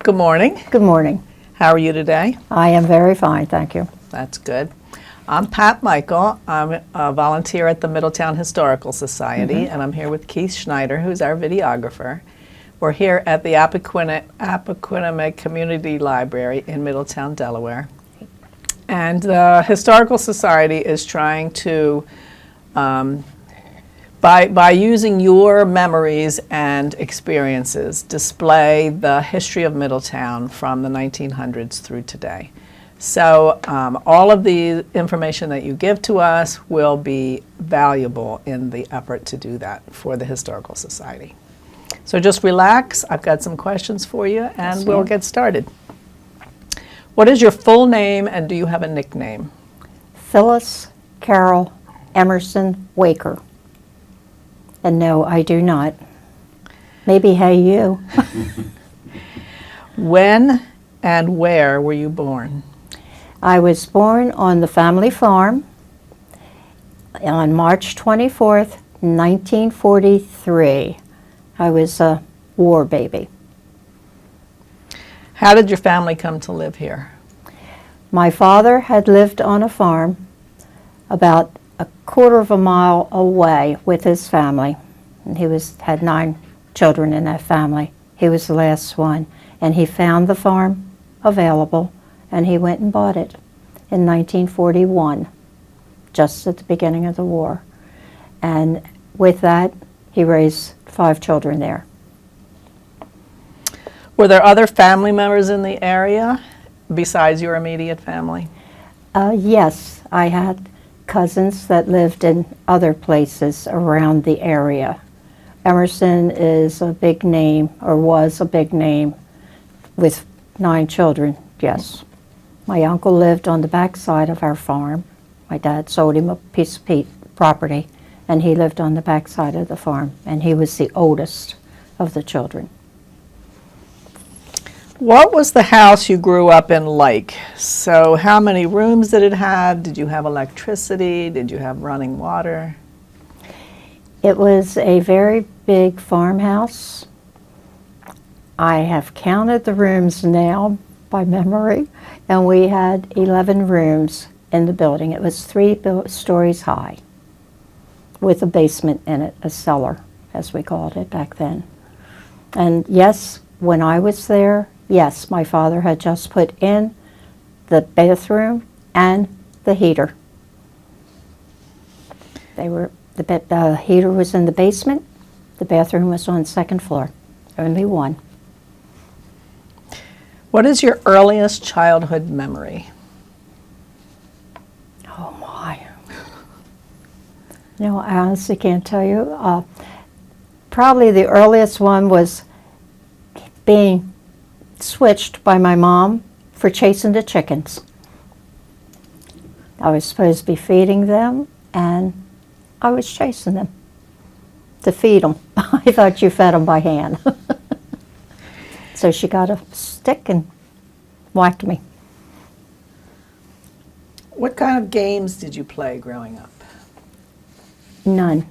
Good morning. Good morning. How are you today? I am very fine, thank you. That's good. I'm Pat Michael. I'm a volunteer at the Middletown Historical Society, and I'm here with Keith Schneider, who's our videographer. We're here at the Appaquiddick Community Library in Middletown, Delaware. And the Historical Society is trying to, by using your memories and experiences, display the history of Middletown from the 1900s through today. So all of the information that you give to us will be valuable in the effort to do that for the Historical Society. So just relax. I've got some questions for you, and we'll get started. What is your full name, and do you have a nickname? Phyllis Carol Emerson Waecker. And no, I do not. Maybe hey you. When and where were you born? I was born on the family farm on March 24th, 1943. I was a war baby. How did your family come to live here? My father had lived on a farm about a quarter of a mile away with his family. And he had 9 children in that family. He was the last one. And he found the farm available, and he went and bought it in 1941, just at the beginning of the war. And with that, he raised 5 children there. Were there other family members in the area besides your immediate family? Yes, I had cousins that lived in other places around the area. Emerson is a big name, or was a big name, with 9 children, yes. My uncle lived on the back side of our farm. My dad sold him a piece of property, and he lived on the back side of the farm, and he was the oldest of the children. What was the house you grew up in like? So how many rooms did it have? Did you have electricity? Did you have running water? It was a very big farmhouse. I have counted the rooms now by memory, and we had 11 rooms in the building. It was 3 stories high with a basement in it, a cellar, as we called it back then. And yes, when I was there, yes, my father had just put in the bathroom and the heater. The heater was in the basement. The bathroom was on the 2nd floor. Only one. What is your earliest childhood memory? Oh my. No, I honestly can't tell you. Probably the earliest one was being switched by my mom for chasing the chickens. I was supposed to be feeding them, and I was chasing them to feed them. I thought you fed them by hand. So she got a stick and whacked me. What kind of games did you play growing up? None.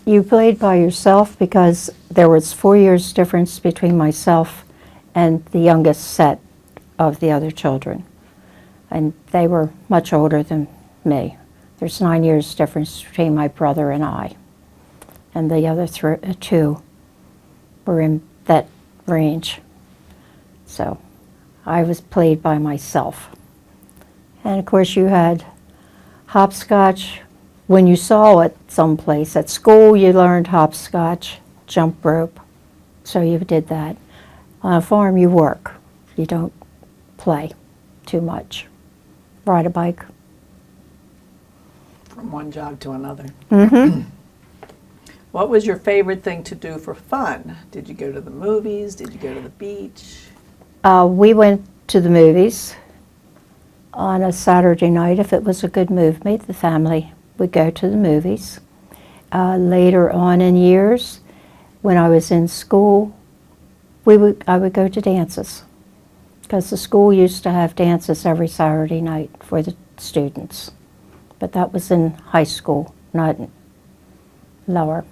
You played by yourself because there was 4 years difference between myself and the youngest set of the other children. And they were much older than me. There's 9 years difference between my brother and I. And the other 2 were in that range. So I was played by myself. And of course you had hopscotch. When you saw it someplace, at school you learned hopscotch, jump rope, so you did that. On a farm you work, you don't play too much. Ride a bike. From one job to another. Mm-hmm. What was your favorite thing to do for fun? Did you go to the movies? Did you go to the beach? We went to the movies on a Saturday night. If it was a good movie, the family would go to the movies. Later on in years, when I was in school, I would go to dances, because the school used to have dances every Saturday night for the students. But that was in high school, not lower.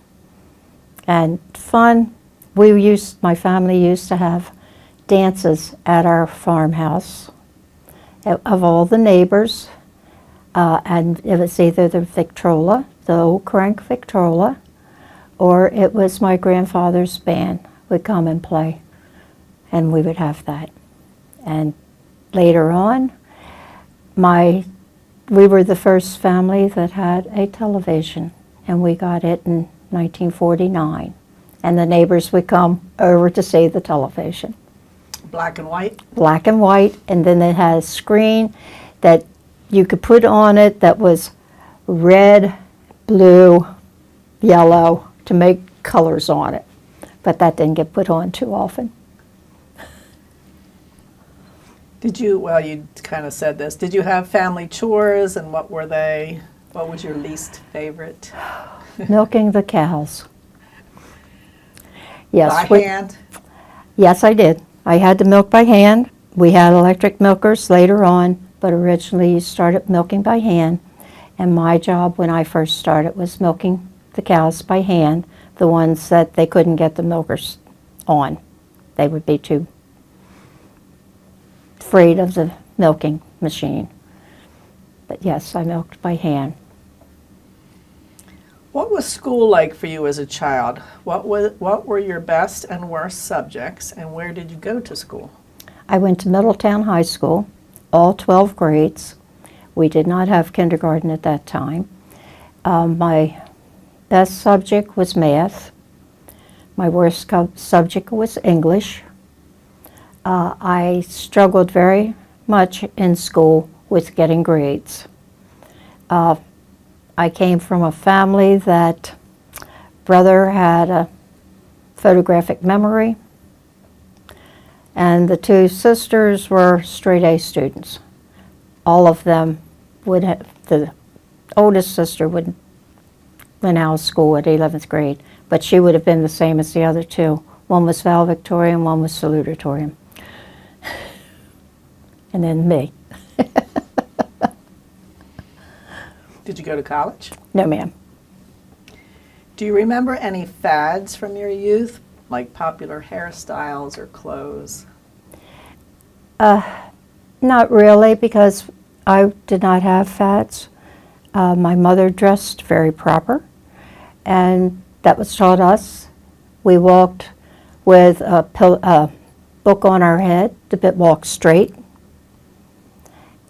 And fun, my family used to have dances at our farmhouse of all the neighbors, and it was either the Victrola, the old crank Victrola, or it was my grandfather's band would come and play, and we would have that. And later on, we were the first family that had a television, and we got it in 1949. And the neighbors would come over to see the television. Black and white? Black and white, and then it had a screen that you could put on it that was red, blue, yellow, to make colors on it. But that didn't get put on too often. Well, you kind of said this, did you have family chores, and what were they? What was your least favorite? Milking the cows. Yes. By hand? Yes, I did. I had to milk by hand. We had electric milkers later on, but originally you started milking by hand. And my job when I first started was milking the cows by hand, the ones that they couldn't get the milkers on. They would be too afraid of the milking machine. But yes, I milked by hand. What was school like for you as a child? What were your best and worst subjects, and where did you go to school? I went to Middletown High School, all 12 grades. We did not have kindergarten at that time. My best subject was math. My worst subject was English. I struggled very much in school with getting grades. I came from a family that brother had a photographic memory, and the two sisters were straight A students. All of them would have, the oldest sister went out of school at 11th grade, but she would have been the same as the other two. One was valedictorian, one was salutatorian. And then me. Did you go to college? No, ma'am. Do you remember any fads from your youth, like popular hairstyles or clothes? Not really, because I did not have fads. My mother dressed very proper, and that was taught us. We walked with a book on our head to walk straight.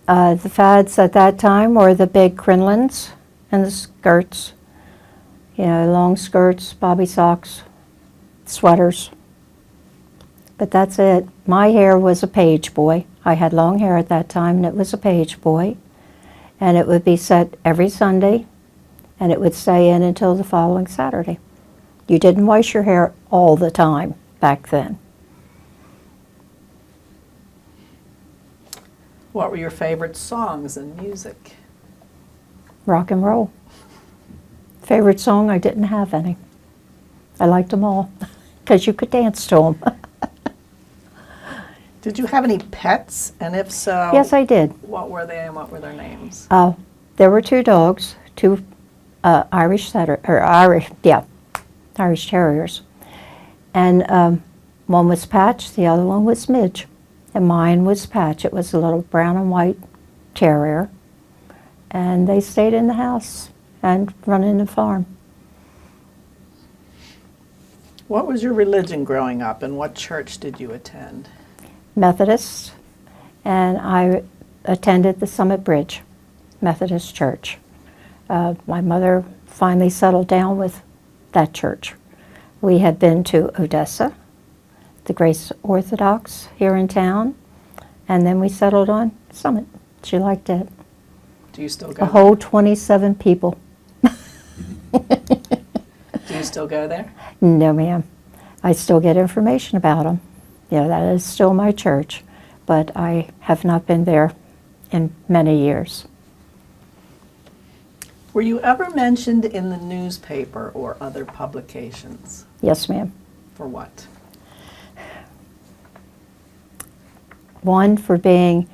The fads at that time were the big crinolines and the skirts. You know, long skirts, bobby socks, sweaters. But that's it. My hair was a page boy. I had long hair at that time, and it was a page boy. And it would be set every Sunday, and it would stay in until the following Saturday. You didn't wash your hair all the time back then. What were your favorite songs and music? Rock and roll. Favorite song, I didn't have any. I liked them all, because you could dance to them. Did you have any pets? And if so, Yes, I did. what were they and what were their names? There were two dogs, two Irish Terriers. And one was Patch, the other one was Midge. And mine was Patch. It was a little brown and white terrier. And they stayed in the house and running the farm. What was your religion growing up, and what church did you attend? Methodist, and I attended the Summit Bridge Methodist Church. My mother finally settled down with that church. We had been to Odessa, the Grace Orthodox here in town, and then we settled on Summit. She liked it. Do you still go A whole 27 people. Do you still go there? No, ma'am. I still get information about them. Yeah, that is still my church, but I have not been there in many years. Were you ever mentioned in the newspaper or other publications? Yes, ma'am. For what? One for being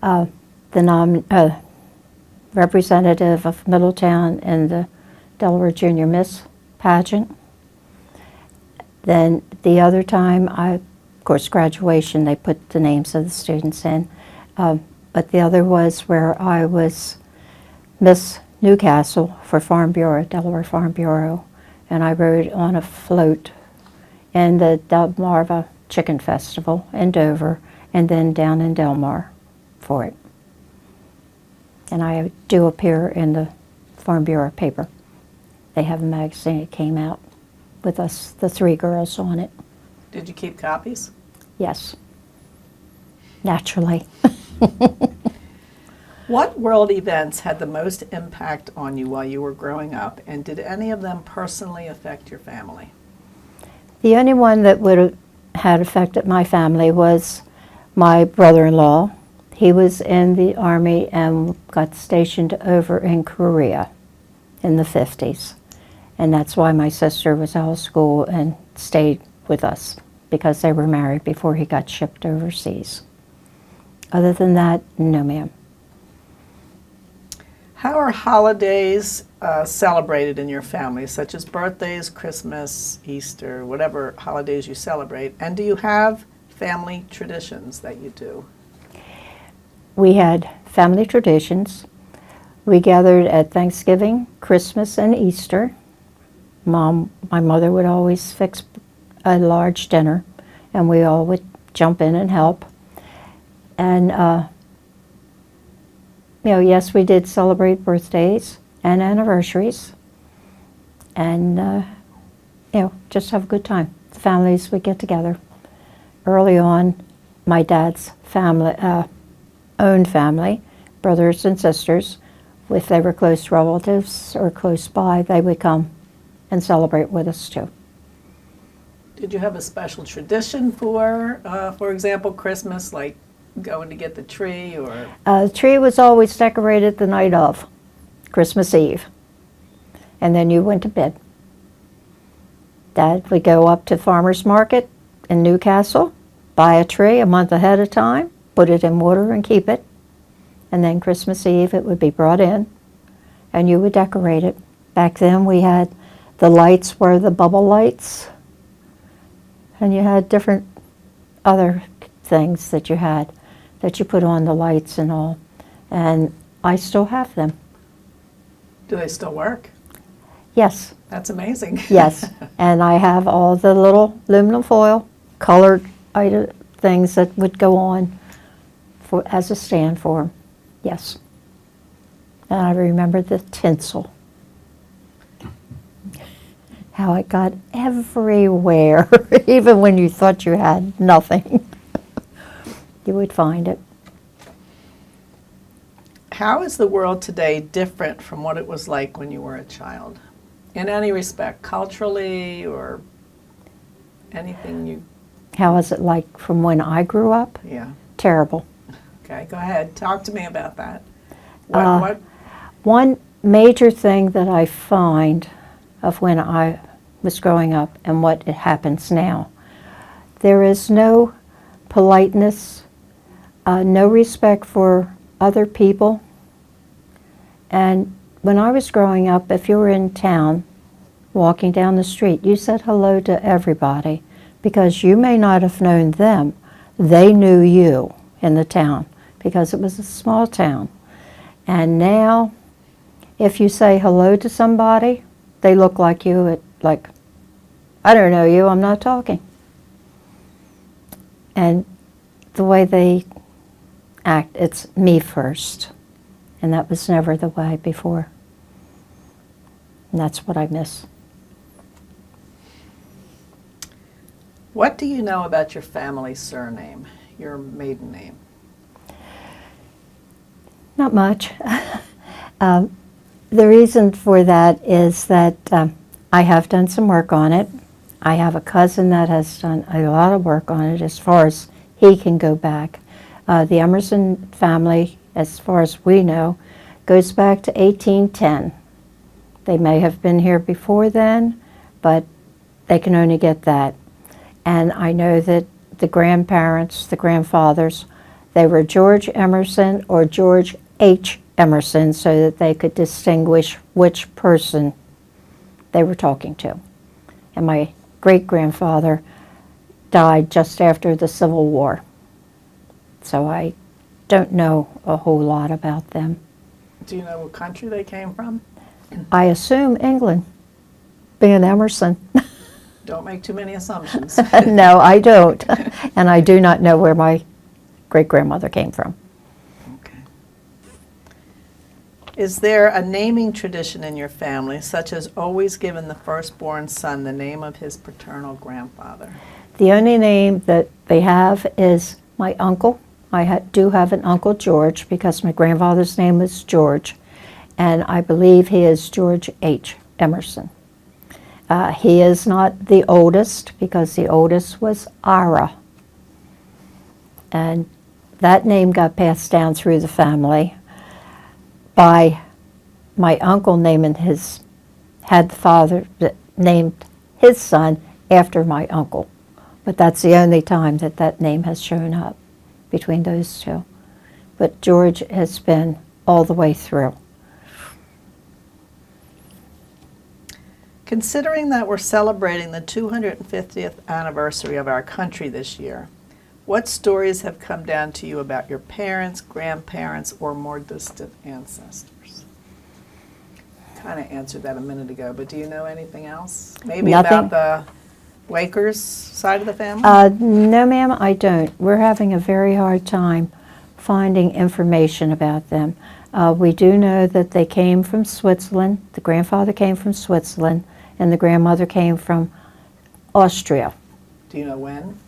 the representative of Middletown in the Delaware Junior Miss pageant. Then the other time I of course, graduation, they put the names of the students in. But the other was where I was Miss Newcastle for Farm Bureau, Delaware Farm Bureau, and I rode on a float in the Delmarva Chicken Festival in Dover, and then down in Delmar for it. And I do appear in the Farm Bureau paper. They have a magazine that came out with us, the 3 girls on it. Did you keep copies? Yes, naturally. What world events had the most impact on you while you were growing up, and did any of them personally affect your family? The only one that would have had affected my family was my brother-in-law. He was in the Army and got stationed over in Korea in the 50s. And that's why my sister was out of school and stayed with us, because they were married before he got shipped overseas. Other than that, no ma'am. How are holidays celebrated in your family, such as birthdays, Christmas, Easter, whatever holidays you celebrate? And do you have family traditions that you do? We had family traditions. We gathered at Thanksgiving, Christmas, and Easter. My mother would always fix a large dinner, and we all would jump in and help. And yes, we did celebrate birthdays and anniversaries, and just have a good time. The families would get together. Early on, my dad's family, own family, brothers and sisters, if they were close relatives or close by, they would come and celebrate with us too. Did you have a special tradition for example, Christmas, like going to get the tree, or? The tree was always decorated the night of Christmas Eve, and then you went to bed. Dad would go up to farmer's market in Newcastle, buy a tree a month ahead of time, put it in water and keep it, and then Christmas Eve it would be brought in, and you would decorate it. Back then we had, the lights were the bubble lights, and you had different other things that you had, that you put on the lights and all, and I still have them. Do they still work? Yes. That's amazing. Yes, and I have all the little aluminum foil colored things that would go on as a stand for them. Yes. And I remember the tinsel. How it got everywhere, even when you thought you had nothing. You would find it. How is the world today different from what it was like when you were a child? In any respect, culturally or anything you... How is it like from when I grew up? Yeah. Terrible. Okay, go ahead. Talk to me about that. One major thing that I find of when I was growing up and what it happens now, there is no politeness, no respect for other people. And when I was growing up, if you were in town walking down the street, you said hello to everybody, because you may not have known them. They knew you in the town because it was a small town. And now, if you say hello to somebody, they look like you, like, I don't know you, I'm not talking. And the way they act, it's me first. And that was never the way before. And that's what I miss. What do you know about your family surname, your maiden name? Not much. The reason for that is that I have done some work on it. I have a cousin that has done a lot of work on it as far as he can go back. The Emerson family, as far as we know, goes back to 1810. They may have been here before then, but they can only get that. And I know that the grandparents, the grandfathers, they were George Emerson or George H. Emerson, so that they could distinguish which person they were talking to. And my great-grandfather died just after the Civil War. So I don't know a whole lot about them. Do you know what country they came from? I assume England, being Emerson. Don't make too many assumptions. No, I don't. And I do not know where my great-grandmother came from. Okay. Is there a naming tradition in your family, such as always giving the firstborn son the name of his paternal grandfather? The only name that they have is my uncle. I do have an Uncle George because my grandfather's name was George, and I believe he is George H. Emerson. He is not the oldest because the oldest was Ira. And that name got passed down through the family by my uncle had the father that named his son after my uncle. But that's the only time that that name has shown up between those two. But George has been all the way through. Considering that we're celebrating the 250th anniversary of our country this year, what stories have come down to you about your parents, grandparents, or more distant ancestors? Kind of answered that a minute ago, but do you know anything else? Maybe Nothing. about the Waeckers side of the family? No, ma'am, I don't. We're having a very hard time finding information about them. We do know that they came from Switzerland. The grandfather came from Switzerland, and the grandmother came from Austria. Do you know when?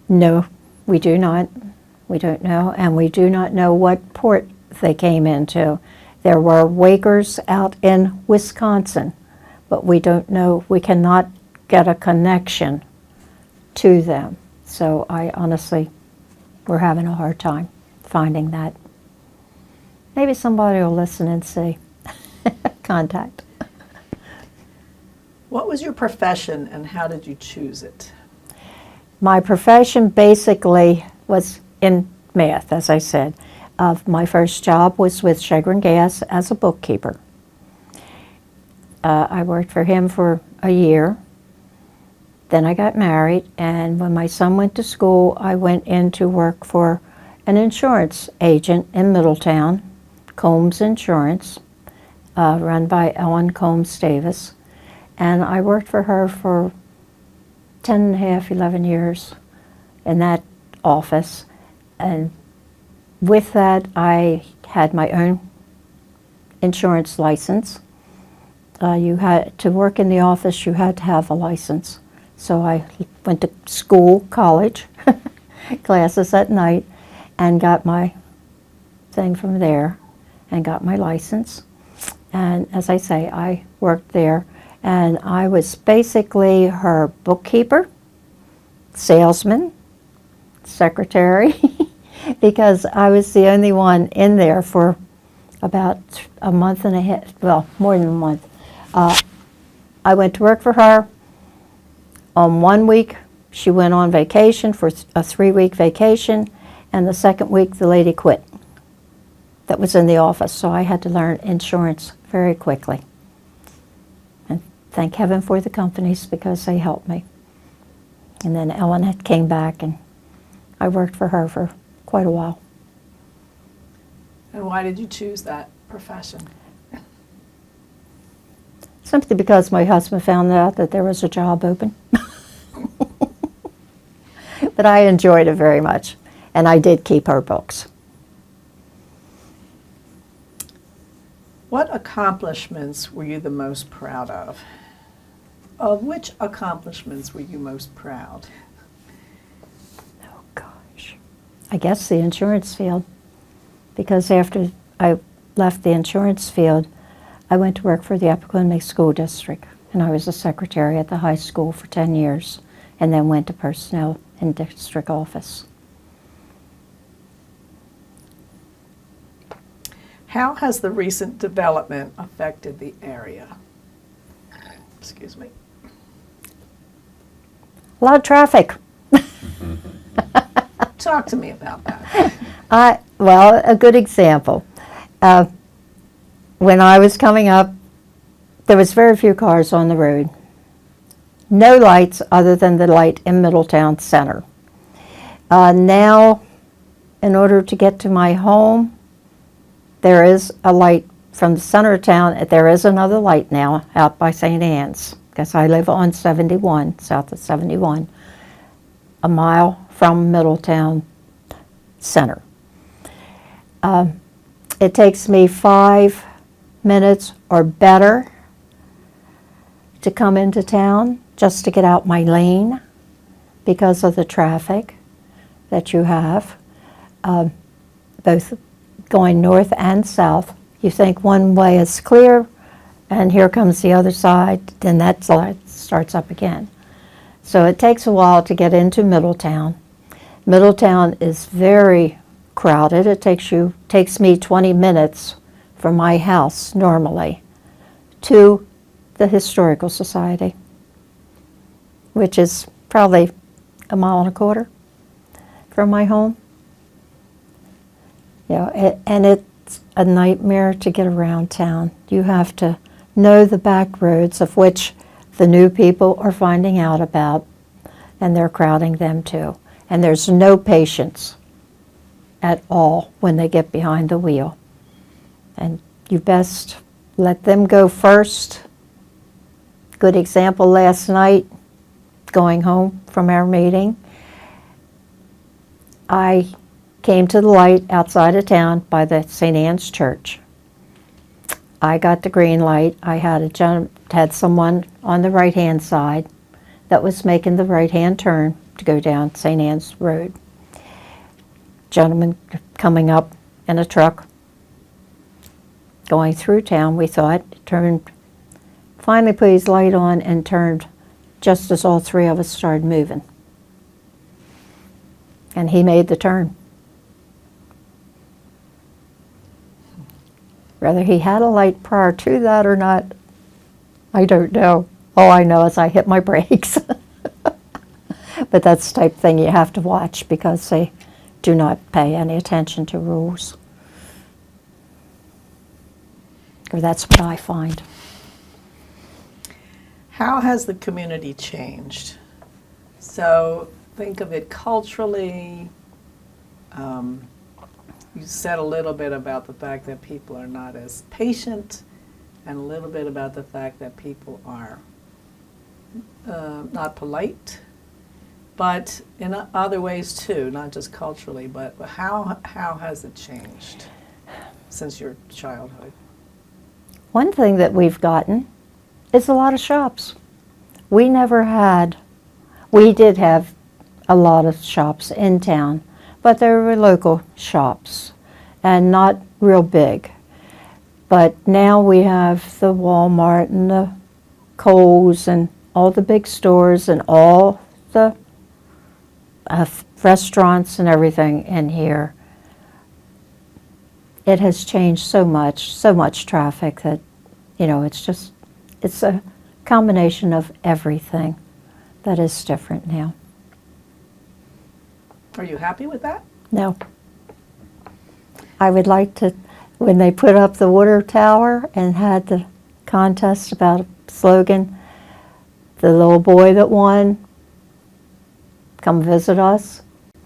No, we do not. We don't know, and we do not know what port they came into. There were Waeckers out in Wisconsin, but we don't know. We cannot get a connection to them. So I honestly, we're having a hard time finding that. Maybe somebody will listen and see. Contact. What was your profession and how did you choose it? My profession basically was in math, as I said. My first job was with Sugar and Gas as a bookkeeper. I worked for him for a year. Then I got married, and when my son went to school, I went in to work for an insurance agent in Middletown, Combs Insurance, run by Ellen Combs Davis. And I worked for her for 10 and a half, 11 years in that office. And with that, I had my own insurance license. You had to work in the office, you had to have a license. So I went to school, college, classes at night, and got my thing from there and got my license. And as I say, I worked there, and I was basically her bookkeeper, salesman, secretary, because I was the only one in there for about a month and a half, well, more than a month. I went to work for her. On 1 week, she went on vacation for a 3-week vacation, and the second week, the lady quit. That was in the office, so I had to learn insurance very quickly. And thank heaven for the companies because they helped me. And then Ellen had came back, and I worked for her for quite a while. And why did you choose that profession? Simply because my husband found out that there was a job open. But I enjoyed it very much, and I did keep her books. What accomplishments were you the most proud of? Of which accomplishments were you most proud? Oh, gosh. I guess the insurance field, because after I left the insurance field, I went to work for the Appoquinimink School District, and I was a secretary at the high school for 10 years, and then went to personnel in district office. How has the recent development affected the area? Excuse me. A lot of traffic. Talk to me about that. Well, a good example. When I was coming up, there was very few cars on the road. no lights other than the light in Middletown Center. Now, in order to get to my home, there is a light from the center of town. There is another light now out by St. Anne's, because I live on 71, south of 71, a mile from Middletown Center. It takes me 5 minutes or better to come into town just to get out my lane because of the traffic that you have, both going north and south. You think one way is clear, and here comes the other side, then that starts up again. So it takes a while to get into Middletown. Middletown is very crowded. It takes me 20 minutes from my house normally to the Historical Society, which is probably 1.25 miles from my home. And it's a nightmare to get around town. You have to know the back roads, of which the new people are finding out about, and they're crowding them too. And there's no patience at all when they get behind the wheel. And you best let them go first. Good example last night, going home from our meeting. I came to the light outside of town by the St. Anne's Church. I got the green light. I had someone on the right-hand side that was making the right-hand turn to go down St. Anne's Road. Gentleman coming up in a truck, going through town, we thought, turned, finally put his light on and turned just as all three of us started moving. And he made the turn. Whether he had a light prior to that or not, I don't know. All I know is I hit my brakes. But that's the type of thing you have to watch because they do not pay any attention to rules. Or that's what I find. How has the community changed? So think of it culturally. You said a little bit about the fact that people are not as patient, and a little bit about the fact that people are not polite, but in other ways too, not just culturally. But how has it changed since your childhood? One thing that we've gotten is a lot of shops. We did have a lot of shops in town, but they were local shops and not real big. But now we have the Walmart and the Kohl's and all the big stores and all the restaurants and everything in here. It has changed so much traffic that, it's a combination of everything that is different now. Are you happy with that? No. I would like to, when they put up the water tower and had the contest about a slogan, the little boy that won, come visit us.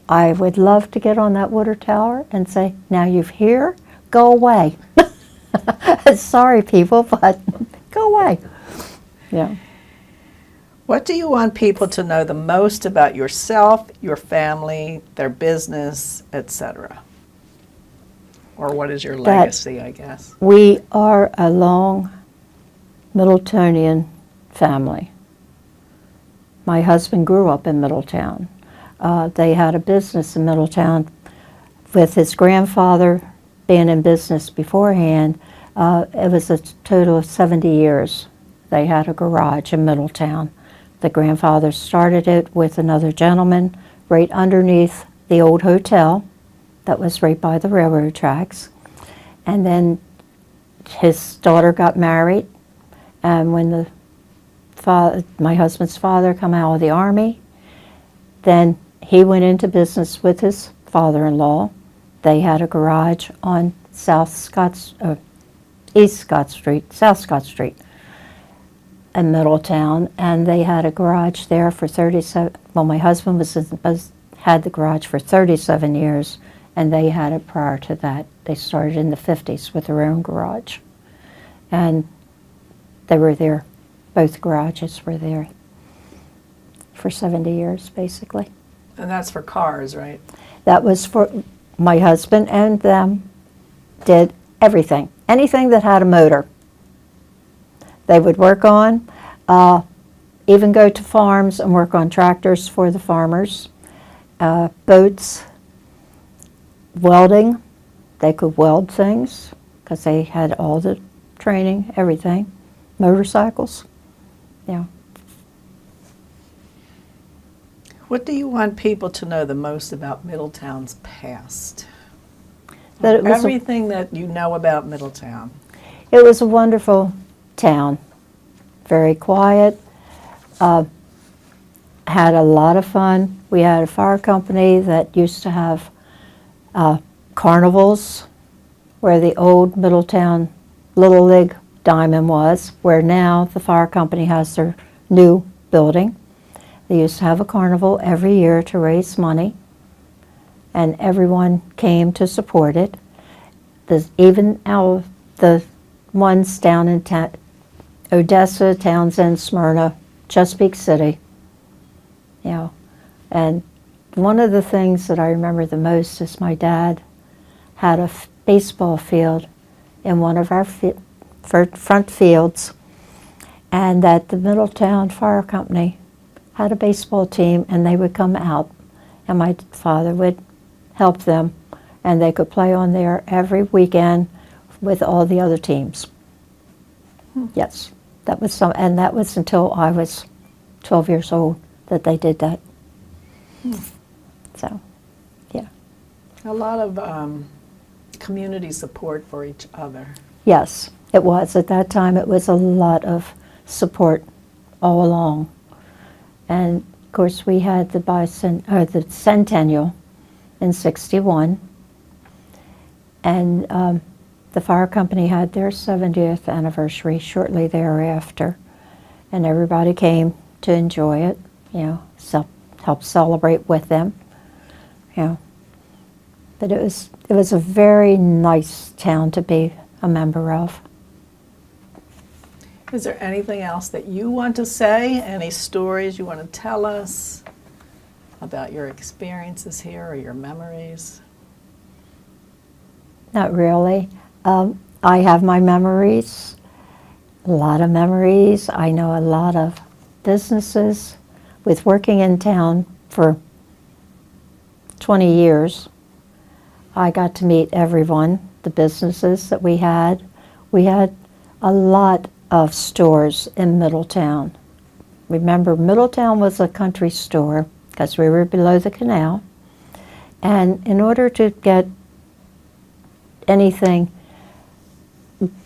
I would love to get on that water tower and say, now you're here, go away. Sorry, people, but go away. Yeah. What do you want people to know the most about yourself, your family, their business, etc.? Or what is your legacy, I guess? We are a long Middletonian family. My husband grew up in Middletown. They had a business in Middletown with his grandfather being in business beforehand. It was a total of 70 years. They had a garage in Middletown. The grandfather started it with another gentleman right underneath the old hotel that was right by the railroad tracks. And then his daughter got married, and when my husband's father come out of the Army, then he went into business with his father-in-law. They had a garage on South Scott Street. in Middletown, and they had a garage there for 37, well, my husband had the garage for 37 years, and they had it prior to that. They started in the 50s with their own garage. And they were there, both garages were there for 70 years, basically. And that's for cars, right? That was for my husband, and them did everything. Anything that had a motor, they would work on, even go to farms and work on tractors for the farmers, boats, welding. They could weld things because they had all the training, everything. Motorcycles, yeah. What do you want people to know the most about Middletown's past? That it was Everything that you know about Middletown. It was a wonderful town, very quiet, had a lot of fun. We had a fire company that used to have carnivals where the old Middletown Little League Diamond was, where now the fire company has their new building. They used to have a carnival every year to raise money, and everyone came to support it. Even the ones down in Odessa, Townsend, Smyrna, Chesapeake City, you know. And one of the things that I remember the most is my dad had a baseball field in one of our front fields, and that the Middletown Fire Company had a baseball team, and they would come out, and my father would help them, and they could play on there every weekend with all the other teams. Yes, that was and that was until I was 12 years old that they did that. So, yeah. A lot of community support for each other. Yes, it was. At that time, it was a lot of support all along. And of course, we had the centennial in '61, and the fire company had their 70th anniversary shortly thereafter, and everybody came to enjoy it, you know, help celebrate with them, you know. But it was a very nice town to be a member of. Is there anything else that you want to say? Any stories you want to tell us about your experiences here or your memories? Not really. I have my memories, a lot of memories. I know a lot of businesses. With working in town for 20 years, I got to meet everyone, the businesses that we had. We had a lot of stores in Middletown. Remember, Middletown was a country store because we were below the canal. And in order to get anything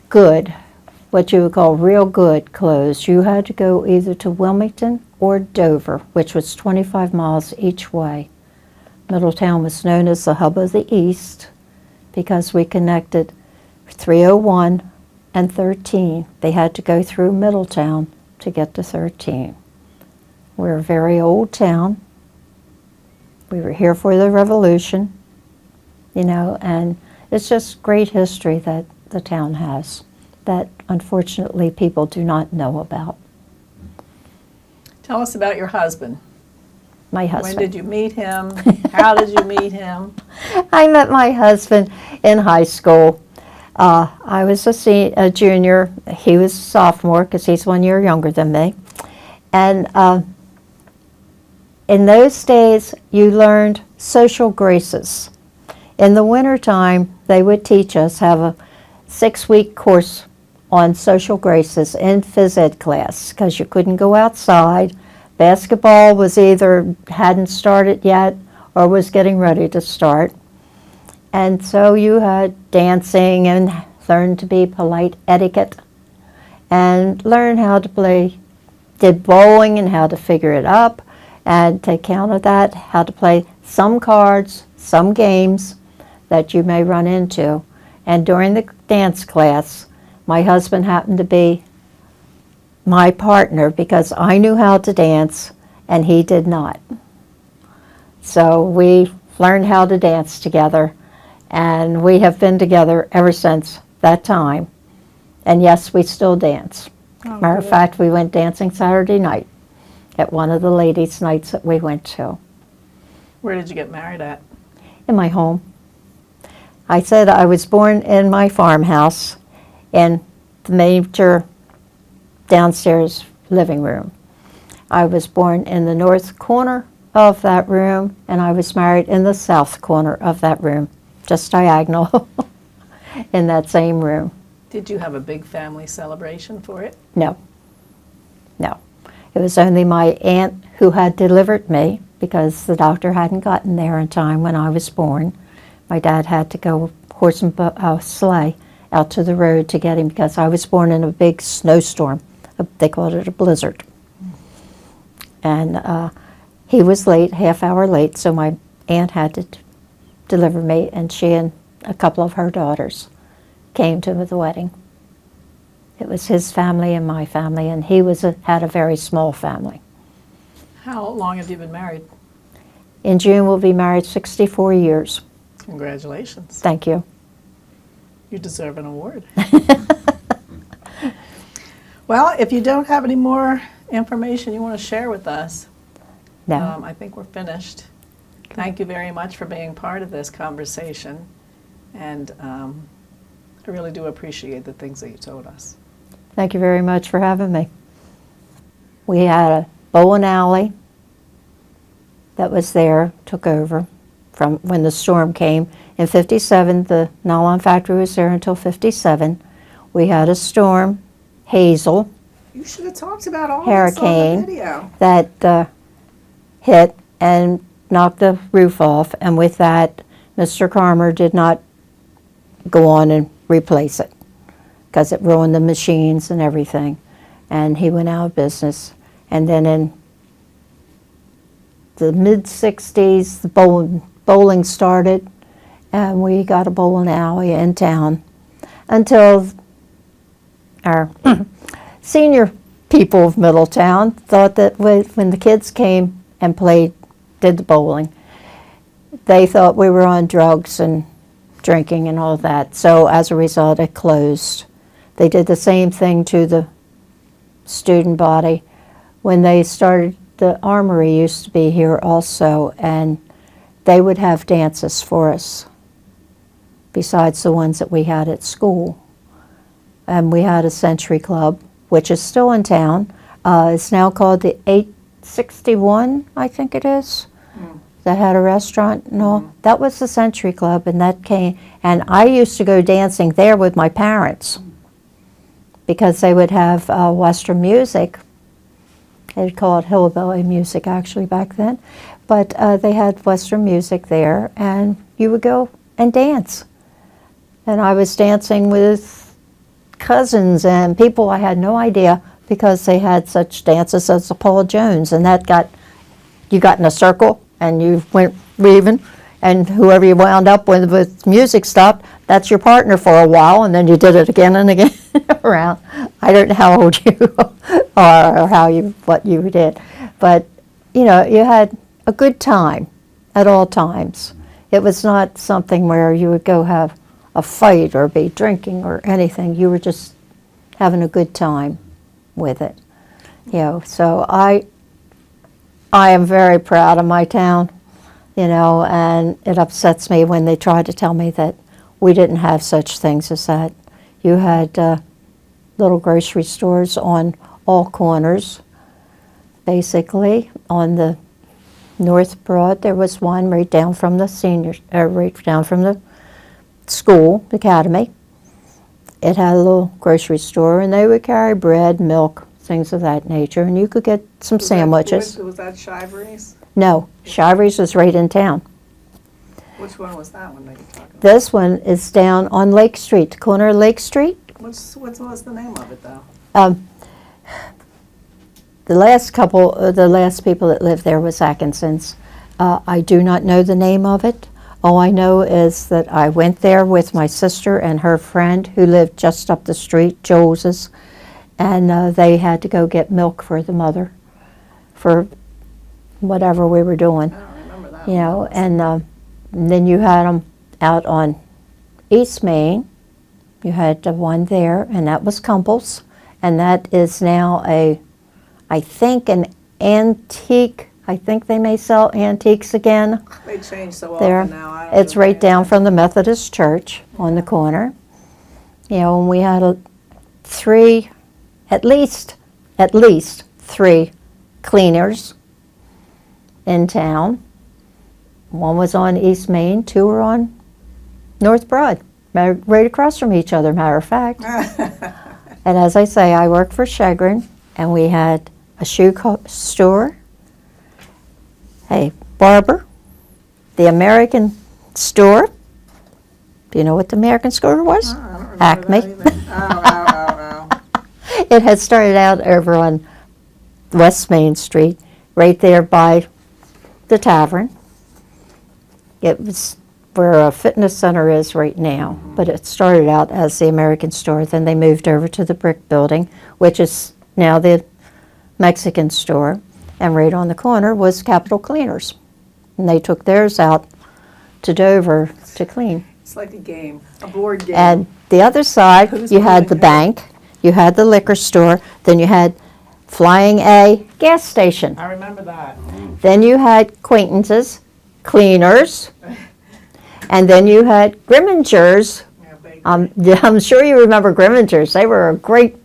good, what you would call real good clothes, you had to go either to Wilmington or Dover, which was 25 miles each way. Middletown was known as the hub of the East because we connected 301 and 13. They had to go through Middletown to get to 13. We're a very old town. We were here for the Revolution, you know, and it's just great history that the town has that unfortunately people do not know about. Tell us about your husband. My husband. When did you meet him? How did you meet him? I met my husband in high school. I was a junior. He was a sophomore because he's 1 year younger than me. And in those days, you learned social graces. In the wintertime, they would teach us, have a 6-week course on social graces in phys ed class because you couldn't go outside. Basketball was either hadn't started yet or was getting ready to start. And so you had dancing and learned to be polite etiquette and learn how to play, did bowling and how to figure it up and take count of that, how to play some cards, some games that you may run into. And during the dance class, my husband happened to be my partner because I knew how to dance and he did not. So we learned how to dance together, and we have been together ever since that time. And yes, we still dance. Matter of fact, we went dancing Saturday night at one of the ladies' nights that we went to. Where did you get married at? In my home. I said I was born in my farmhouse in the major downstairs living room. I was born in the north corner of that room, and I was married in the south corner of that room, just diagonal in that same room. Did you have a big family celebration for it? No, no. It was only my aunt who had delivered me because the doctor hadn't gotten there in time when I was born. My dad had to go horse and sleigh out to the road to get him because I was born in a big snowstorm. They called it a blizzard. And he was late, half hour late, so my aunt had to deliver me, and she and a couple of her daughters came to the wedding. It was his family and my family, and he had a very small family. How long have you been married? In June, we'll be married 64 years. Congratulations. Thank you. You deserve an award. Well, if you don't have any more information you want to share with us, No. I think we're finished. Thank you very much for being part of this conversation, and I really do appreciate the things that you told us. Thank you very much for having me. We had a bowling alley that was there, took over from when the storm came. In 57, the nylon factory was there until 57. We had a storm, Hazel, You should have talked about all hurricane this on the video. that hit and knocked the roof off, and with that, Mr. Carmer did not go on and replace it because it ruined the machines and everything, and he went out of business. And then in the mid-60s, the bowling started, and we got a bowling alley in town until our senior people of Middletown thought that when the kids came and did the bowling, they thought we were on drugs and drinking and all that. So as a result, it closed. They did the same thing to the student body. When they started, the Armory used to be here also, and they would have dances for us besides the ones that we had at school. And we had a Century Club, which is still in town. It's now called the 861, I think it is, that had a restaurant and all. That was the Century Club, and that came, and I used to go dancing there with my parents because they would have Western music. They'd call it hillbilly music actually back then, but they had Western music there, and you would go and dance. And I was dancing with cousins and people I had no idea because they had such dances as the Paul Jones, and you got in a circle and you went weaving, and whoever you wound up with music stopped, that's your partner for a while, and then you did it again and again around. I don't know how old you are or what you did, but you had a good time at all times. It was not something where you would go have a fight or be drinking or anything. You were just having a good time with it. So I am very proud of my town, and it upsets me when they try to tell me that we didn't have such things as that. You had little grocery stores on all corners, basically. On the North Broad, there was one right down from the school, the academy. It had a little grocery store, and they would carry bread, milk, things of that nature, and you could get some sandwiches. Was that Shivery's? No, Shivery's was right in town. Which one was that one that you're talking about? This one is down on Lake Street, the corner of Lake Street. What was the name of it, though? The last people that lived there was Atkinson's. I do not know the name of it. All I know is that I went there with my sister and her friend who lived just up the street, Joel's, and they had to go get milk for the mother for whatever we were doing. I don't remember that. You know, and then you had them out on East Main. You had the one there, and that was Kumpel's, and that is now I think an antique. I think they may sell antiques again. They change so There, often now. I don't it's even right pay down from the Methodist Church on the corner. You know, and we had at least 3 cleaners in town. One was on East Main, 2 were on North Broad, right across from each other, matter of fact. And as I say, I worked for Chagrin, and we had a shoe store, a barber, the American store. Do you know what the American store was? I don't remember Acme. that either. Oh. It had started out over on West Main Street, right there by the tavern. It was where a fitness center is right now, but it started out as the American store. Then they moved over to the brick building, which is now the Mexican store, and right on the corner was Capital Cleaners. And they took theirs out to Dover to clean. It's like a game, a board game. And the other side, Who's you had winning the who? bank, you had the liquor store, then you had Flying A gas station. I remember that. Then you had acquaintances, cleaners, and then you had Grimminger's. Yeah, I'm sure you remember Grimminger's. They were a great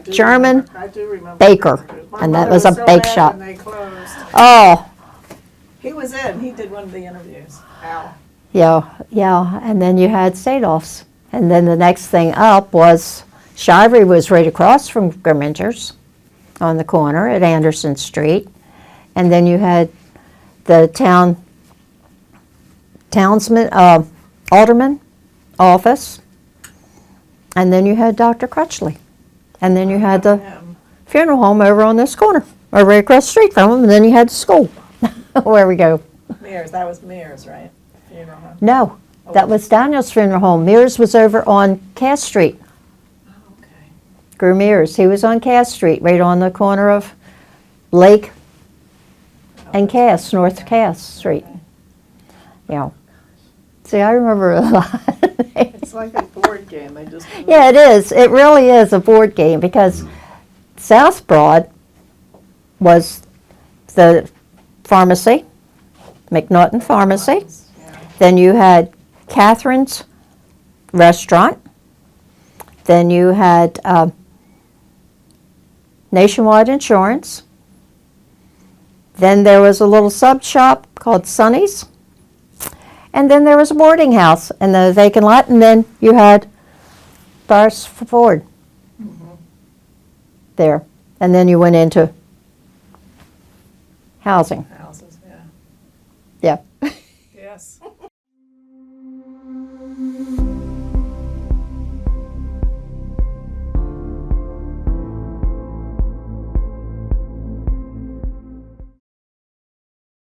German I do remember baker, Grimminger's. My and that mother was a so bake mad shop. when they closed. Oh, He was in. He did one of the interviews. Al. yeah, and then you had Sadolf's. And then the next thing up was, Shivery was right across from Grimminger's on the corner at Anderson Street. And then you had the alderman office. And then you had Dr. Crutchley. And then you had the Him. funeral home over on this corner, or right across the street from him, and then you had the school where we go. Mears. That was Mears, right? Funeral home. No, that was Daniel's funeral home. Mears was over on Cass Street. Oh, okay. Grew Mears. He was on Cass Street, right on the corner of Lake and Cass, North Cass Street. Yeah. See, I remember a lot. It's like a board game. They just Yeah, it is. It really is a board game, because South Broad was the pharmacy, McNaughton Pharmacy. Yeah. Then you had Catherine's Restaurant. Then you had Nationwide Insurance. Then there was a little sub shop called Sonny's. And then there was a boarding house in the vacant lot. And then you had Bars Ford there. And then you went into housing. Houses.